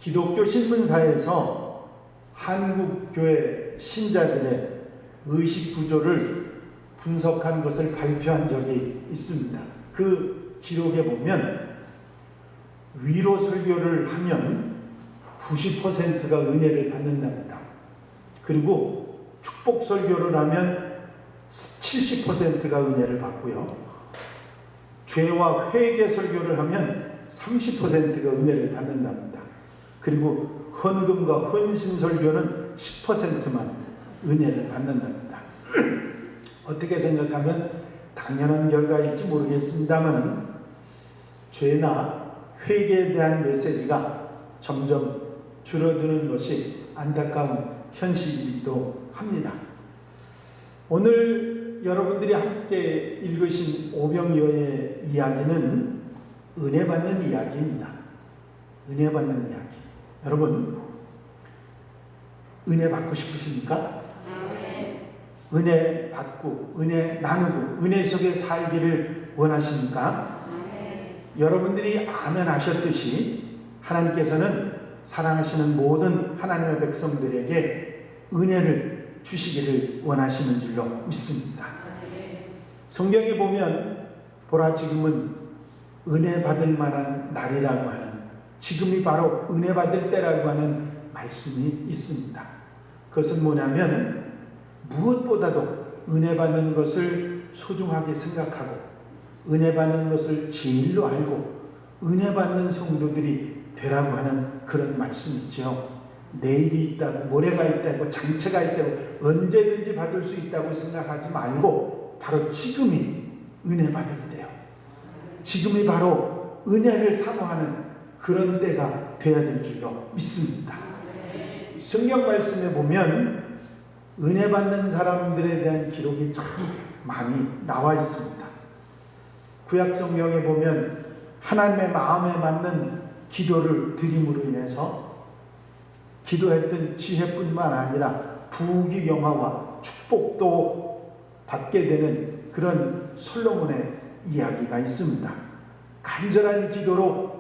기독교 신문사에서 한국교회 신자들의 의식 구조를 분석한 것을 발표한 적이 있습니다. 그 기록에 보면 위로 설교를 하면 90%가 은혜를 받는답니다. 그리고 축복 설교를 하면 70%가 은혜를 받고요. 죄와 회개 설교를 하면 30%가 은혜를 받는답니다. 그리고 헌금과 헌신 설교는 10%만 은혜를 받는답니다. 어떻게 생각하면 당연한 결과일지 모르겠습니다만 죄나 회개에 대한 메시지가 점점 줄어드는 것이 안타까운 현실이기도 합니다. 오늘 여러분들이 함께 읽으신 오병이어의 이야기는 은혜 받는 이야기입니다. 은혜 받는 이야기. 여러분, 은혜 받고 싶으십니까? 은혜 받고, 은혜 나누고, 은혜 속에 살기를 원하십니까? 여러분들이 아멘 하셨듯이 하나님께서는 사랑하시는 모든 하나님의 백성들에게 은혜를 주시기를 원하시는 줄로 믿습니다. 성경에 보면 보라 지금은 은혜 받을 만한 날이라고 하는, 지금이 바로 은혜 받을 때라고 하는 말씀이 있습니다. 그것은 뭐냐면 무엇보다도 은혜 받는 것을 소중하게 생각하고 은혜 받는 것을 진리로 알고 은혜 받는 성도들이 되라고 하는 그런 말씀이지요. 내일이 있다고, 모레가 있다고, 장차가 있다고, 언제든지 받을 수 있다고 생각하지 말고 바로 지금이 은혜 받을 때요. 지금이 바로 은혜를 사모하는 그런 때가 되어야 될 줄로 믿습니다. 성경 말씀에 보면 은혜 받는 사람들에 대한 기록이 참 많이 나와 있습니다. 구약 성경에 보면 하나님의 마음에 맞는 기도를 드림으로 인해서 기도했던 지혜뿐만 아니라 부귀영화와 축복도 받게 되는 그런 솔로몬의 이야기가 있습니다. 간절한 기도로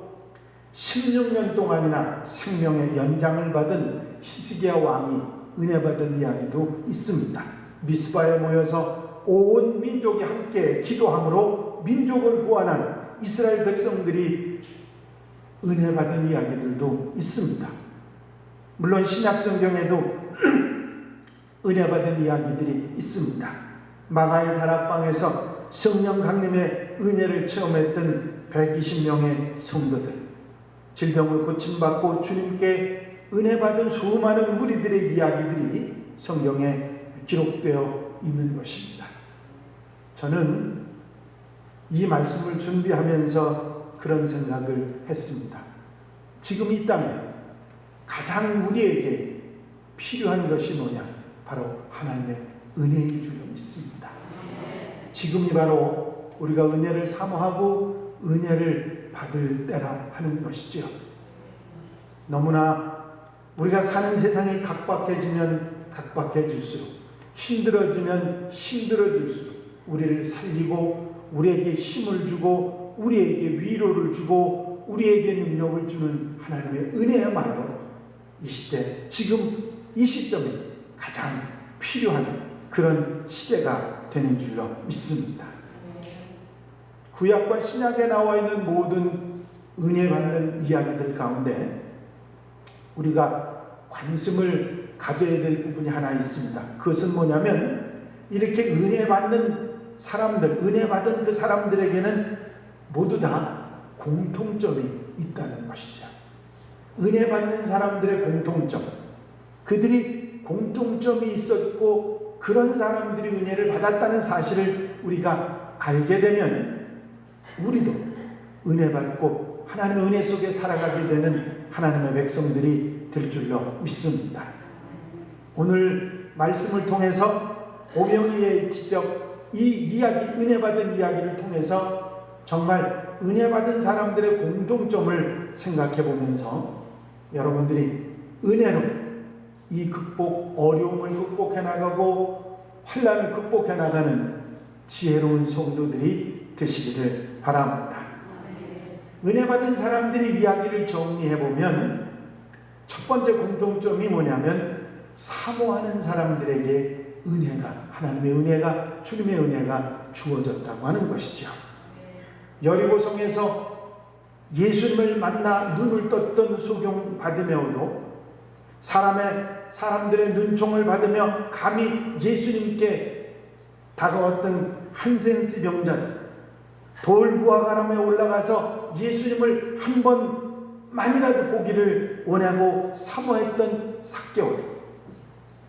16년 동안이나 생명의 연장을 받은 히스기야 왕이 은혜 받은 이야기도 있습니다. 미스바에 모여서 온 민족이 함께 기도함으로 민족을 구원한 이스라엘 백성들이 은혜 받은 이야기들도 있습니다. 물론 신약 성경에도 은혜 받은 이야기들이 있습니다. 마가의 다락방에서 성령 강림의 은혜를 체험했던 120명의 성도들, 질병을 고침받고 주님께 은혜 받은 수많은 무리들의 이야기들이 성경에 기록되어 있는 것입니다. 저는 이 말씀을 준비하면서 그런 생각을 했습니다. 지금 이 땅에 가장 우리에게 필요한 것이 뭐냐? 바로 하나님의 은혜인 줄로 믿습니다. 지금이 바로 우리가 은혜를 사모하고 은혜를 받을 때라 하는 것이지요. 너무나 우리가 사는 세상이 각박해지면 각박해질수록, 힘들어지면 힘들어질수록 우리를 살리고 우리에게 힘을 주고 우리에게 위로를 주고 우리에게 능력을 주는 하나님의 은혜야말로 이 시대, 지금 이 시점이 가장 필요한 그런 시대가 되는 줄로 믿습니다. 구약과 신약에 나와 있는 모든 은혜 받는 이야기들 가운데 우리가 관심을 가져야 될 부분이 하나 있습니다. 그것은 뭐냐면 이렇게 은혜 받는 사람들, 은혜 받은 그 사람들에게는 모두 다 공통점이 있다는 것이죠. 은혜 받는 사람들의 공통점, 그들이 공통점이 있었고 그런 사람들이 은혜를 받았다는 사실을 우리가 알게 되면 우리도 은혜 받고 하나님의 은혜 속에 살아가게 되는 하나님의 백성들이 될 줄로 믿습니다. 오늘 말씀을 통해서 오병이어의 기적, 이 이야기, 은혜 받은 이야기를 통해서 정말 은혜 받은 사람들의 공통점을 생각해 보면서 여러분들이 은혜로 이 어려움을 극복해 나가고 환난을 극복해 나가는 지혜로운 성도들이 되시기를 바랍니다. 은혜 받은 사람들의 이야기를 정리해 보면 첫 번째 공통점이 뭐냐면 사모하는 사람들에게 은혜가, 하나님의 은혜가, 주님의 은혜가 주어졌다고 하는 것이죠. 여리고성에서 예수님을 만나 눈을 떴던 소경 바디메오도 사람들의 눈총을 받으며 감히 예수님께 다가왔던 한센스 병자들, 돌부하가람에 올라가서 예수님을 한 번만이라도 보기를 원하고 사모했던 삭개오,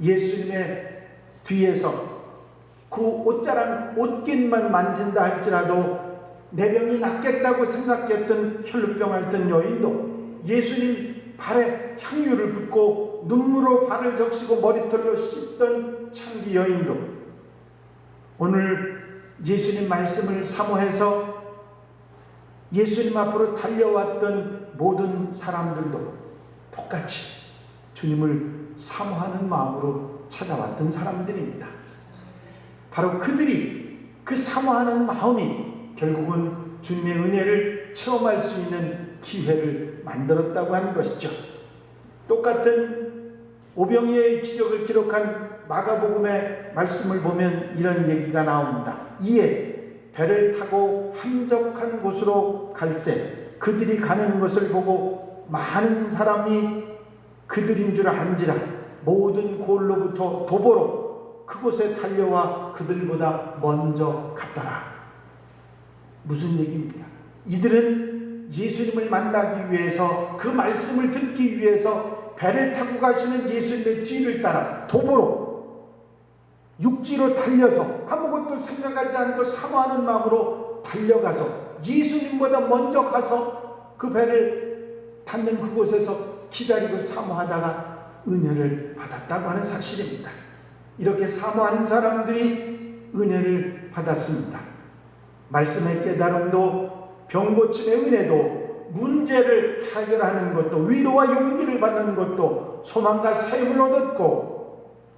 예수님의 뒤에서 그 옷자랑 옷깃만 만진다 할지라도 내 병이 낫겠다고 생각했던 혈루병 앓던 여인도, 예수님 발에 향유를 붓고 눈물로 발을 적시고 머리털로 씻던 창기 여인도, 오늘 예수님 말씀을 사모해서 예수님 앞으로 달려왔던 모든 사람들도 똑같이 주님을 사모하는 마음으로 찾아왔던 사람들입니다. 바로 그들이 그 사모하는 마음이 결국은 주님의 은혜를 체험할 수 있는 기회를 만들었다고 하는 것이죠. 똑같은 오병이의 기적을 기록한 마가복음의 말씀을 보면 이런 얘기가 나옵니다. 이에 배를 타고 한적한 곳으로 갈새 그들이 가는 것을 보고 많은 사람이 그들인 줄 안지라 모든 골로부터 도보로 그곳에 달려와 그들보다 먼저 갔더라. 무슨 얘기입니까? 이들은 예수님을 만나기 위해서, 그 말씀을 듣기 위해서 배를 타고 가시는 예수님의 뒤를 따라 도보로, 육지로 달려서 아무것도 생각하지 않고 사모하는 마음으로 달려가서 예수님보다 먼저 가서 그 배를 탔는 그곳에서 기다리고 사모하다가 은혜를 받았다고 하는 사실입니다. 이렇게 사모하는 사람들이 은혜를 받았습니다. 말씀의 깨달음도, 병고침의 은혜도, 문제를 해결하는 것도, 위로와 용기를 받는 것도, 소망과 사임을 얻었고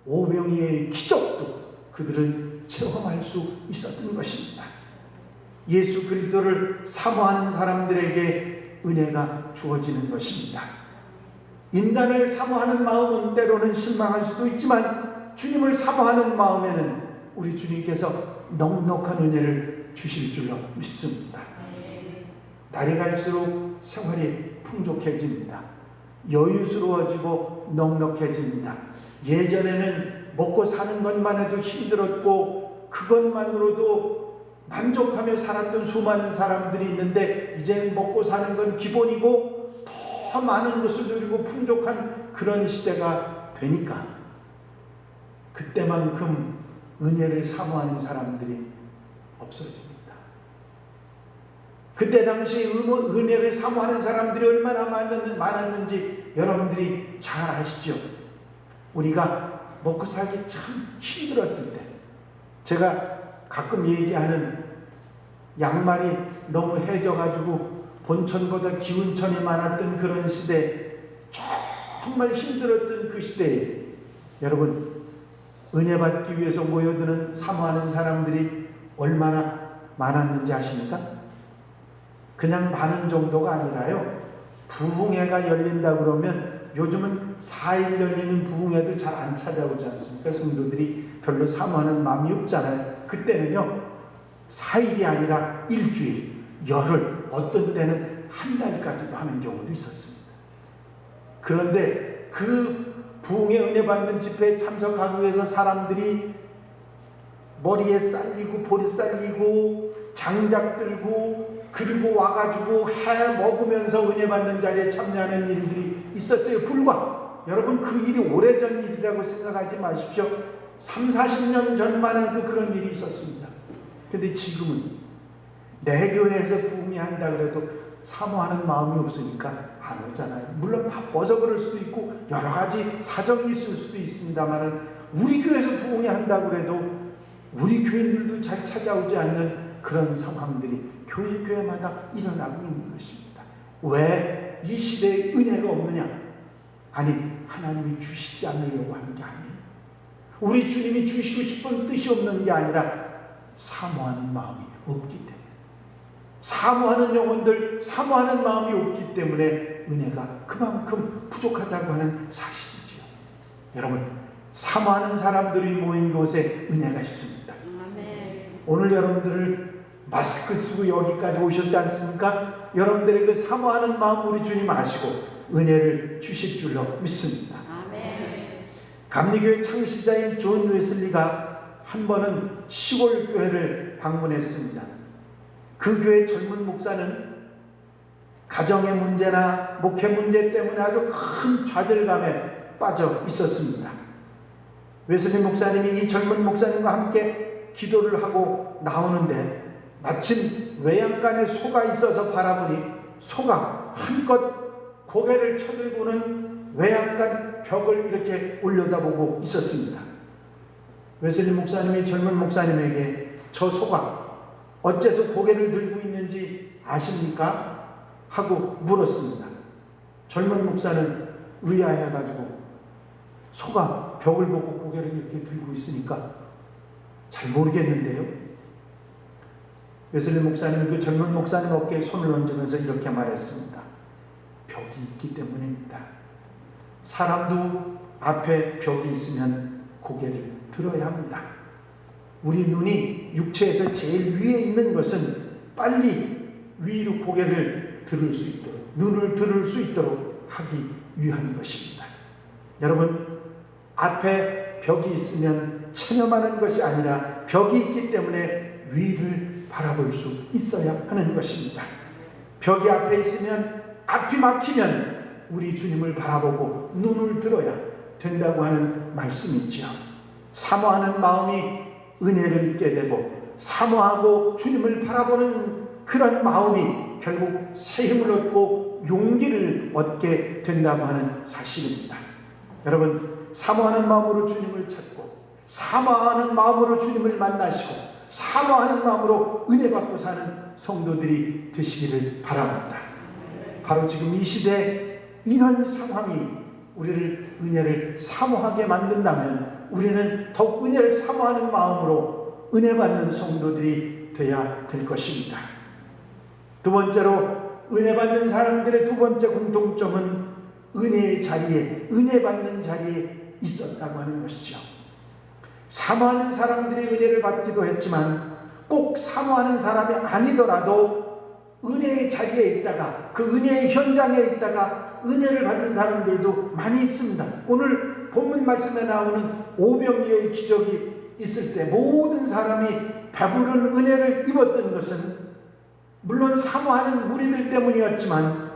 오병이의 기적도 그들은 체험할 수 있었던 것입니다. 예수 그리스도를 사모하는 사람들에게 은혜가 주어지는 것입니다. 인간을 사모하는 마음은 때로는 실망할 수도 있지만 주님을 사모하는 마음에는 우리 주님께서 넉넉한 은혜를 주실 줄로 믿습니다. 날이 갈수록 생활이 풍족해집니다. 여유스러워지고 넉넉해집니다. 예전에는 먹고 사는 것만 해도 힘들었고 그것만으로도 만족하며 살았던 수많은 사람들이 있는데 이제는 먹고 사는 건 기본이고 더 많은 것을 누리고 풍족한 그런 시대가 되니까 그때만큼 은혜를 사모하는 사람들이 없어집니다. 그때 당시 은혜를 사모하는 사람들이 얼마나 많았는지 여러분들이 잘 아시죠? 우리가 먹고 살기 참 힘들었을 때, 제가 가끔 얘기하는 양말이 너무 해져가지고 본천보다 기운천이 많았던 그런 시대, 정말 힘들었던 그 시대에 여러분 은혜 받기 위해서 모여드는 사모하는 사람들이 얼마나 많았는지 아십니까? 그냥 많은 정도가 아니라요, 부흥회가 열린다 그러면 요즘은 4일 열리는 부흥회도 잘 안 찾아오지 않습니까? 성도들이 별로 사모하는 마음이 없잖아요. 그때는요 4일이 아니라 일주일, 열흘, 어떤 때는 한 달까지도 하는 경우도 있었습니다. 그런데 그 부흥의 은혜 받는 집회에 참석하기 위해서 사람들이 머리에 쌀리고 볼에 쌀리고 장작 들고 그리고 와가지고 해 먹으면서 은혜 받는 자리에 참여하는 일들이 있었어요. 불과 여러분 그 일이 오래전 일이라고 생각하지 마십시오. 30-40년 전만 해도 그런 일이 있었습니다. 근데 지금은 내 교회에서 부흥이 한다 그래도 사모하는 마음이 없으니까 안 오잖아요. 물론 바빠서 그럴 수도 있고 여러 가지 사정이 있을 수도 있습니다만 우리 교회에서 부흥이 한다 그래도 우리 교인들도 잘 찾아오지 않는 그런 상황들이 교회마다 일어나고 있는 것입니다. 왜 이 시대에 은혜가 없느냐? 아니, 하나님이 주시지 않으려고 하는 게 아니에요. 우리 주님이 주시고 싶은 뜻이 없는 게 아니라 사모하는 마음이 없기 때문에. 사모하는 영혼들, 사모하는 마음이 없기 때문에 은혜가 그만큼 부족하다고 하는 사실이지요. 여러분, 사모하는 사람들이 모인 곳에 은혜가 있습니다. 오늘 여러분들을 마스크 쓰고 여기까지 오셨지 않습니까? 여러분들의 그 사모하는 마음 우리 주님 아시고 은혜를 주실 줄로 믿습니다. 감리교회 창시자인 존 웨슬리가 한 번은 시골 교회를 방문했습니다. 그 교회 젊은 목사는 가정의 문제나 목회 문제 때문에 아주 큰 좌절감에 빠져 있었습니다. 웨슬리 목사님이 이 젊은 목사님과 함께 기도를 하고 나오는데 마침 외양간에 소가 있어서 바라보니 소가 한껏 고개를 쳐들고는 외양간 벽을 이렇게 올려다보고 있었습니다. 웨슬리 목사님이 젊은 목사님에게 저 소가 어째서 고개를 들고 있는지 아십니까? 하고 물었습니다. 젊은 목사는 의아해가지고 소가 벽을 보고 고개를 이렇게 들고 있으니까 잘 모르겠는데요. 웨슬리 목사님은 그 젊은 목사님 어깨에 손을 얹으면서 이렇게 말했습니다. 벽이 있기 때문입니다. 사람도 앞에 벽이 있으면 고개를 들어야 합니다. 우리 눈이 육체에서 제일 위에 있는 것은 빨리 위로 고개를 들을 수 있도록, 눈을 들을 수 있도록 하기 위한 것입니다. 여러분, 앞에 벽이 있으면 체념하는 것이 아니라 벽이 있기 때문에 위를 바라볼 수 있어야 하는 것입니다. 벽이 앞에 있으면 앞이 막히면 우리 주님을 바라보고 눈을 들어야 된다고 하는 말씀이지요. 사모하는 마음이 은혜를 입게 되고 사모하고 주님을 바라보는 그런 마음이 결국 새 힘을 얻고 용기를 얻게 된다고 하는 사실입니다. 여러분, 사모하는 마음으로 주님을 찾고 사모하는 마음으로 주님을 만나시고 사모하는 마음으로 은혜 받고 사는 성도들이 되시기를 바랍니다. 바로 지금 이 시대 이런 상황이 우리를 은혜를 사모하게 만든다면 우리는 더욱 은혜를 사모하는 마음으로 은혜 받는 성도들이 되어야 될 것입니다. 두 번째로 은혜 받는 사람들의 두 번째 공통점은 은혜의 자리에, 은혜 받는 자리에 있었다고 하는 것이죠. 사모하는 사람들이 은혜를 받기도 했지만 꼭 사모하는 사람이 아니더라도 은혜의 자리에 있다가 그 은혜의 현장에 있다가 은혜를 받은 사람들도 많이 있습니다. 오늘 본문 말씀에 나오는 오병이어의 기적이 있을 때 모든 사람이 배부른 은혜를 입었던 것은 물론 사모하는 무리들 때문이었지만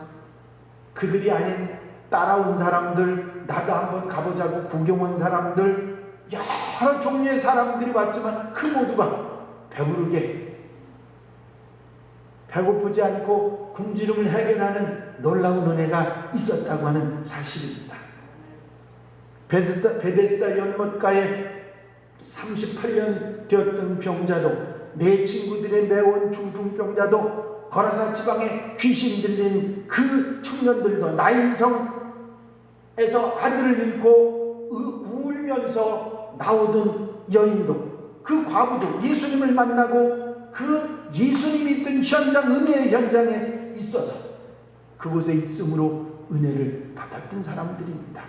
그들이 아닌 따라온 사람들, 나도 한번 가보자고 구경 온 사람들, 여러 종류의 사람들이 왔지만 그 모두가 배부르게 배고프지 않고 굶주림을 해결하는 놀라운 은혜가 있었다고 하는 사실입니다. 베데스다 연못가에 38년 되었던 병자도, 내 친구들의 매운 중풍병자도, 거라사 지방에 귀신 들린 그 청년들도, 나인성에서 아들을 잃고 울면서 나오던 여인도, 그 과부도 예수님을 만나고 그 예수님이 있던 현장, 은혜의 현장에 있어서 그곳에 있음으로 은혜를 받았던 사람들입니다.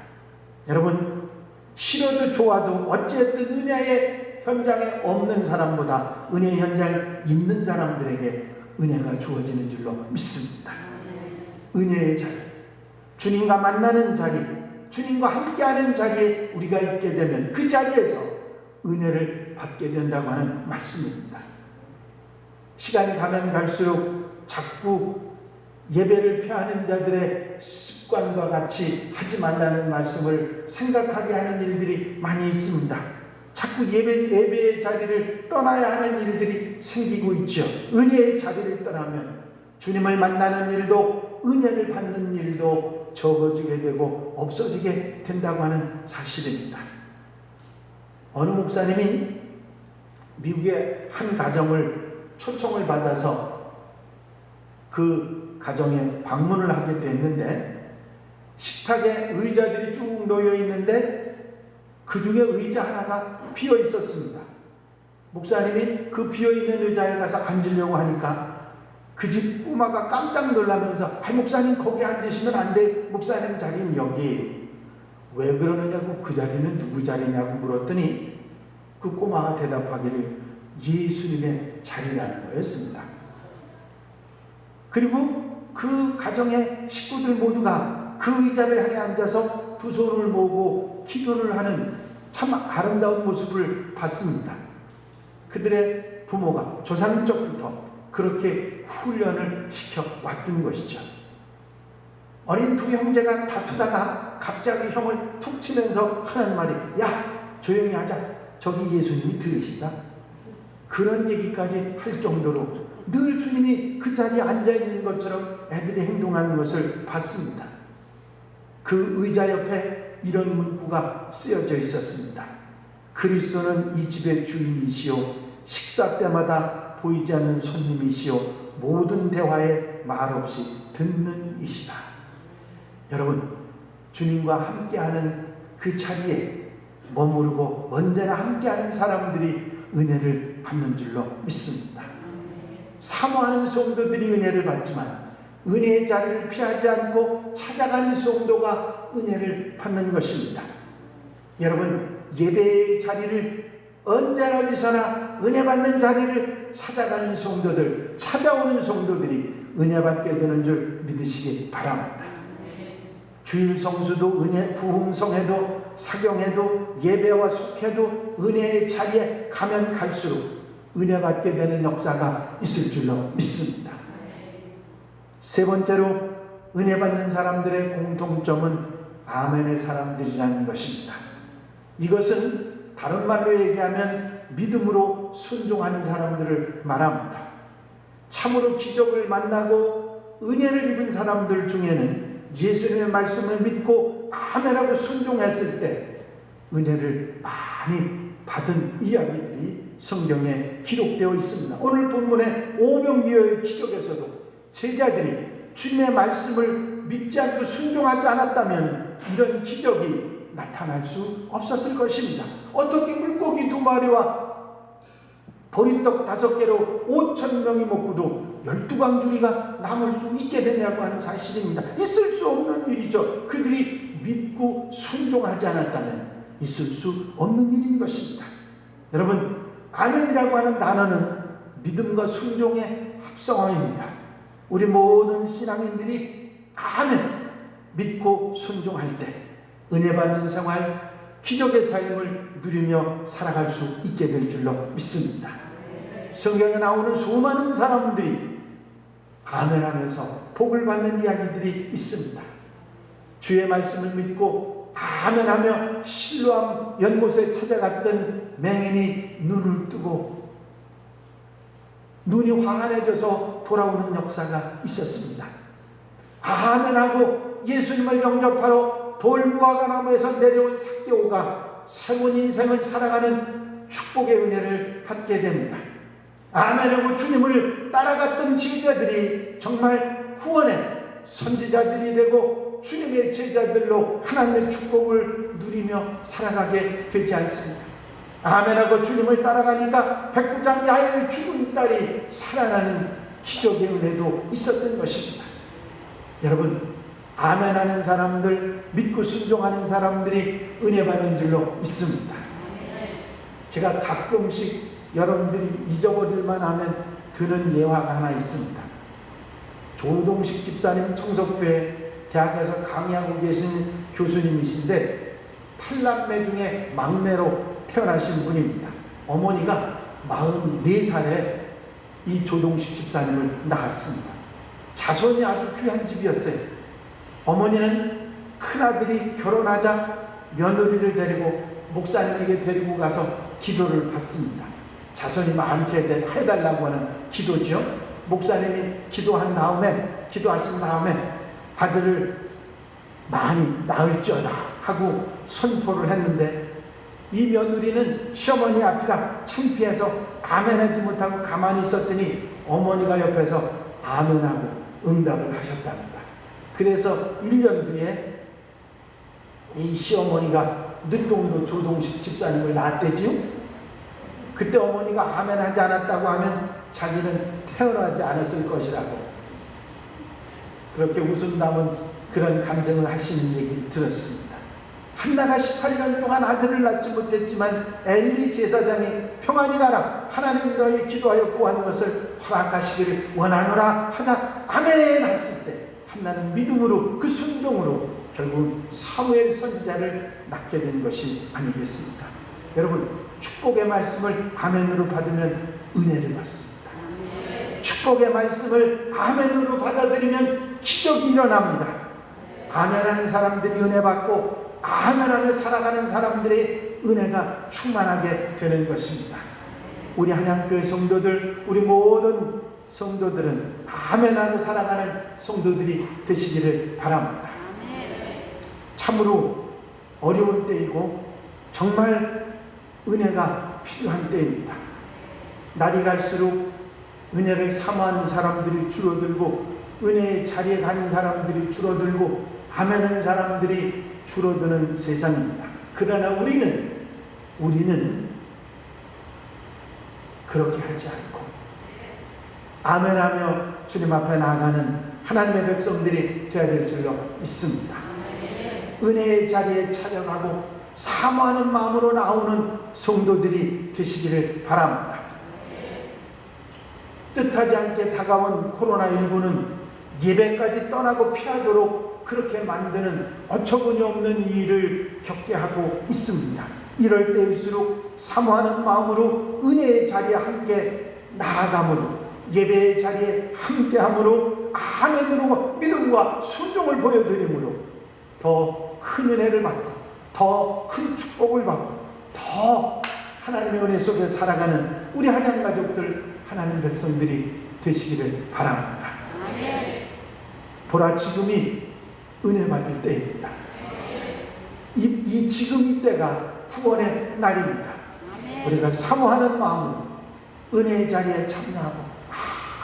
여러분, 싫어도 좋아도 어쨌든 은혜의 현장에 없는 사람보다 은혜의 현장에 있는 사람들에게 은혜가 주어지는 줄로 믿습니다. 은혜의 자리, 주님과 만나는 자리, 주님과 함께하는 자리에 우리가 있게 되면 그 자리에서 은혜를 받게 된다고 하는 말씀입니다. 시간이 가면 갈수록 자꾸 예배를 피하는 자들의 습관과 같이 하지 말라는 말씀을 생각하게 하는 일들이 많이 있습니다. 자꾸 예배의 자리를 떠나야 하는 일들이 생기고 있죠. 은혜의 자리를 떠나면 주님을 만나는 일도 은혜를 받는 일도 적어지게 되고 없어지게 된다고 하는 사실입니다. 어느 목사님이 미국의 한 가정을 초청을 받아서 그 가정에 방문을 하게 됐는데 식탁에 의자들이 쭉 놓여 있는데 그 중에 의자 하나가 비어 있었습니다. 목사님이 그 비어 있는 의자에 가서 앉으려고 하니까 그 집 꼬마가 깜짝 놀라면서 목사님 거기 앉으시면 안 돼. 목사님 자리는 여기. 왜 그러느냐고 그 자리는 누구 자리냐고 물었더니 그 꼬마가 대답하기를 예수님의 자리라는 거였습니다. 그리고 그 가정의 식구들 모두가 그 의자를 향해 앉아서 두 손을 모으고 기도를 하는 참 아름다운 모습을 봤습니다. 그들의 부모가 조상적부터 그렇게 훈련을 시켜왔던 것이죠. 어린 두 형제가 다투다가 갑자기 형을 툭 치면서 하는 말이 야 조용히 하자. 저기 예수님이 들으신다. 그런 얘기까지 할 정도로 늘 주님이 그 자리에 앉아있는 것처럼 애들이 행동하는 것을 봤습니다. 그 의자 옆에 이런 문구가 쓰여져 있었습니다. 그리스도는 이 집의 주인이시오. 식사 때마다 보이지 않는 손님이시오. 모든 대화에 말없이 듣는 이시다. 여러분, 주님과 함께하는 그 자리에 머무르고 언제나 함께하는 사람들이 은혜를 받는 줄로 믿습니다. 사모하는 성도들이 은혜를 받지만 은혜의 자리를 피하지 않고 찾아가는 성도가 은혜를 받는 것입니다. 여러분, 예배의 자리를 언제나 어디서나 은혜 받는 자리를 찾아가는 성도들, 찾아오는 성도들이 은혜 받게 되는 줄 믿으시기 바랍니다. 주일 성수도 은혜, 부흥성회도 사경회도 예배와 속회도 은혜의 자리에 가면 갈수록 은혜 받게 되는 역사가 있을 줄로 믿습니다. 세 번째로 은혜 받는 사람들의 공통점은 아멘의 사람들이라는 것입니다. 이것은 다른 말로 얘기하면 믿음으로 순종하는 사람들을 말합니다. 참으로 기적을 만나고 은혜를 입은 사람들 중에는 예수님의 말씀을 믿고 아멘하고 순종했을 때 은혜를 많이 받은 이야기들이 성경에 기록되어 있습니다. 오늘 본문의 오병이어의 기적에서도 제자들이 주님의 말씀을 믿지 않고 순종하지 않았다면 이런 기적이 나타날 수 없었을 것입니다. 어떻게 물고기 2마리와 보리떡 5개로 5,000명이 먹고도 12광주리가 남을 수 있게 되냐고 하는 사실입니다. 있을 수 없는 일이죠. 그들이 믿고 순종하지 않았다면 있을 수 없는 일인 것입니다. 여러분, 아멘이라고 하는 단어는 믿음과 순종의 합성어입니다. 우리 모든 신앙인들이 아멘 믿고 순종할 때 은혜 받는 생활, 기적의 삶을 누리며 살아갈 수 있게 될 줄로 믿습니다. 성경에 나오는 수많은 사람들이 아멘하면서 복을 받는 이야기들이 있습니다. 주의 말씀을 믿고 아멘하며 실로암 연못에 찾아갔던 맹인이 눈을 뜨고 눈이 환해져서 돌아오는 역사가 있었습니다. 아멘하고 예수님을 영접하러 돌무화과나무에서 내려온 삭개오가 새로운 인생을 살아가는 축복의 은혜를 받게 됩니다. 아멘하고 주님을 따라갔던 제자들이 정말 후원의 선지자들이 되고 주님의 제자들로 하나님의 축복을 누리며 살아가게 되지 않습니까? 아멘하고 주님을 따라가니까 백부장 야인의 죽은 딸이 살아나는 기적의 은혜도 있었던 것입니다. 여러분, 아멘하는 사람들, 믿고 순종하는 사람들이 은혜 받는 줄로 믿습니다. 제가 가끔씩 여러분들이 잊어버릴만 하면 드는 예화가 하나 있습니다. 조동식 집사님 청석교회 대학에서 강의하고 계신 교수님이신데 8남매 중에 막내로 태어나신 분입니다. 어머니가 44살에 이 조동식 집사님을 낳았습니다. 자손이 아주 귀한 집이었어요. 어머니는 큰아들이 결혼하자 며느리를 데리고 목사님에게 데리고 가서 기도를 받습니다. 자손이 많게 해달라고 하는 기도죠. 목사님이 기도하신 다음에 아들을 많이 낳을지어다 하고 선포를 했는데 이 며느리는 시어머니 앞이라 창피해서 아멘하지 못하고 가만히 있었더니 어머니가 옆에서 아멘하고 응답을 하셨답니다. 그래서 1년 뒤에 이 시어머니가 늦둥이로 조동식 집사님을 낳았대지요. 그때 어머니가 아멘하지 않았다고 하면 자기는 태어나지 않았을 것이라고 그렇게 웃음 담은 그런 감정을 하시는 얘기를 들었습니다. 한나가 18년 동안 아들을 낳지 못했지만 엘리 제사장이 평안히 가라, 하나님 너희 기도하여 구한 것을 허락하시기를 원하노라 하자 아멘 했을 때 한나는 믿음으로 그 순종으로 결국 사무엘 선지자를 낳게 된 것이 아니겠습니까? 여러분, 축복의 말씀을 아멘으로 받으면 은혜를 받습니다. 축복의 말씀을 아멘으로 받아들이면 기적이 일어납니다. 아멘하는 사람들이 은혜 받고 아멘하며 살아가는 사람들의 은혜가 충만하게 되는 것입니다. 우리 한양교회 성도들, 우리 모든 성도들은 아멘하며 살아가는 성도들이 되시기를 바랍니다. 참으로 어려운 때이고 정말 은혜가 필요한 때입니다. 날이 갈수록 은혜를 사모하는 사람들이 줄어들고 은혜의 자리에 가는 사람들이 줄어들고 아멘하는 사람들이 줄어드는 세상입니다. 그러나 우리는 그렇게 하지 않고 아멘하며 주님 앞에 나아가는 하나님의 백성들이 되어야 될 줄로 믿습니다. 은혜의 자리에 찾아가고 사모하는 마음으로 나오는 성도들이 되시기를 바랍니다. 뜻하지 않게 다가온 코로나19는 예배까지 떠나고 피하도록 그렇게 만드는 어처구니 없는 일을 겪게 하고 있습니다. 이럴 때일수록 사모하는 마음으로 은혜의 자리에 함께 나아감으로 예배의 자리에 함께함으로 아멘으로 믿음과 순종을 보여드림으로 더 큰 은혜를 받고 더 큰 축복을 받고 더 하나님의 은혜 속에 살아가는 우리 한양 가족들 하나님 백성들이 되시기를 바랍니다. 보라, 지금이 은혜 받을 때입니다. 이 지금 이때가 구원의 날입니다. 우리가 사모하는 마음으로 은혜의 자리에 참여하고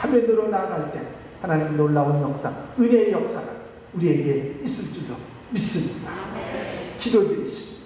아멘으로 나아갈 때 하나님 놀라운 역사, 은혜의 역사가 우리에게 있을 줄로 믿습니다. 기도드리십니다.